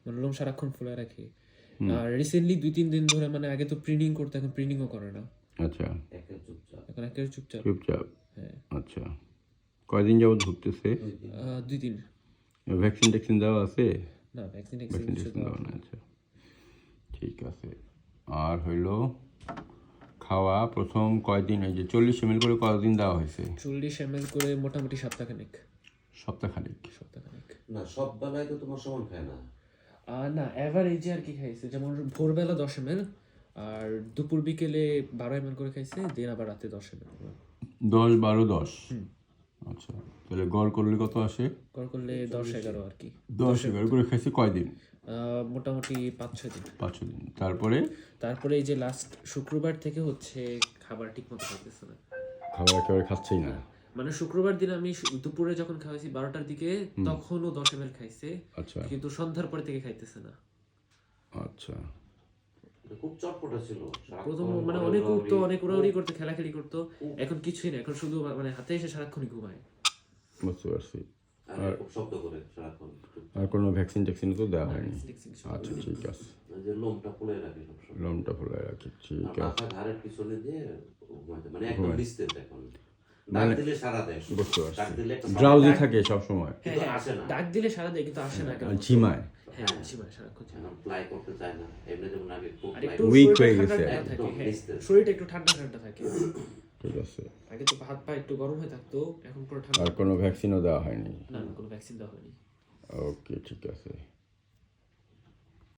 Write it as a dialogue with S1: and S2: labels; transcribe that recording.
S1: মানে লোম সারাক্ষণ ফুলে রাখি। আর রিসেন্টলি 2-3 দিন ধরে, মানে আগে তো প্রিনিং করতে, এখন প্রিনিংও করে না।
S2: আচ্ছা,
S1: এখন একেবারে চুপচাপ।
S2: চুপচাপ।
S1: হ্যাঁ।
S2: আচ্ছা, কয়দিন যাবত ভুগতেছে?
S1: 2 দিন।
S2: ভ্যাকসিন ট্যাকসিন দেওয়া আছে?
S1: না, ভ্যাকসিন
S2: ভ্যাকসিন
S1: কিছু
S2: ট্যাকসিন
S1: দেওয়া
S2: দেওয়া না?
S1: হয়নি।
S2: আচ্ছা, ঠিক আছে। আর হইল খাওয়া প্রথম কয়দিন, এই যে 40 ml করে কতদিন দেওয়া হয়েছে?
S1: 40 ml করে মোটামুটি সপ্তাহখানেক।
S2: সপ্তাহখানিক।
S3: না, সব বেলায় তো তোমার সমান খায় না।
S1: না, অ্যাভারেজে আর কি খাইছে, যেমন ভোরবেলা 10 ml, আর দুপুর বিকেলে 12 ml করে খাইছে, দিন আবার রাতে 10 ml।
S2: 10, 12, 10। আচ্ছা, তাহলে গড় করলে কত আসে?
S1: কর করলে 10-11 আর কি।
S2: 10-11 করে খাইছে কয়দিন?
S1: মোটামুটি 5-6 দিন।
S2: 5 দিন। তারপরে
S1: এই যে লাস্ট শুক্রবার থেকে হচ্ছে খাবার ঠিক মতো খাইতেছে না।
S2: খাবার একেবারে খাচ্ছেই না?
S1: মানে শুক্রবার দিন আমি দুপুরে যখন খাওয়াইছি 12টার দিকে, তখনও 10 ml খাইছে।
S2: আচ্ছা
S1: কিন্তু সন্ধ্যার পর থেকে খাইতেছে না।
S2: আচ্ছা,
S3: খুব চটপটা ছিল
S1: প্রথম মানে অনেক উঠতো, অনেক উড়াউড়ি করতো, খেলাখেলি করতো। এখন কিছুই না, এখন শুধু মানে হাতে এসে সারাক্ষণই ঘুমায়।
S2: বুঝতে পারছি।
S3: আর খুব শব্দ করে সারাক্ষণ।
S2: আর কোনো ভ্যাকসিন ট্যাকসিন তো দেওয়া হয়নি?
S1: কিছু
S2: আচ্ছা, ঠিক আছে।
S3: যে লোমটা ফুলে রাখে সবসময়,
S2: লোমটা ফুলে রাখি, ঠিক আছে।
S3: মাথা ঘাড়ের পিছনে দিয়ে ঘুমাতে, মানে একদম নিস্তেজ। এখন ডাক দিলে সারা দেয়,
S2: বুঝতে
S3: ডাক
S2: পারছি।
S3: দিলে একটা
S2: ড্রাউজি থাকে সব সময়,
S3: কিন্তু আসে না।
S1: ডাক দিলে সারা দেয় কিন্তু আসে না কেন?
S2: ঝিমায়।
S1: হ্যাঁ, ঝিমায় সারাক্ষণ ঝিমায়।
S3: এখন প্লাই করতে চায় না, এমনি যেমন আগে খুব
S1: আর
S3: প্লাই
S1: একটু
S2: Weak
S1: শরীরটা
S2: হয়ে
S1: ঠান্ডা
S2: গেছে।
S1: ঠান্ডা থাকে।
S3: একদম
S1: হ্যাঁ,
S3: নিস্তেজ।
S1: শরীরটা একটু ঠান্ডা ঠান্ডা থাকে।
S2: ঠিক আছে।
S1: আগে তো হাত পা একটু গরম হয়ে থাকতো, এখন পুরো ঠান্ডা।
S2: আর কোনো ভ্যাকসিনও দেওয়া হয়নি?
S1: না, কোনো ভ্যাকসিন দেওয়া হয়নি।
S2: ওকে, ঠিক আছে।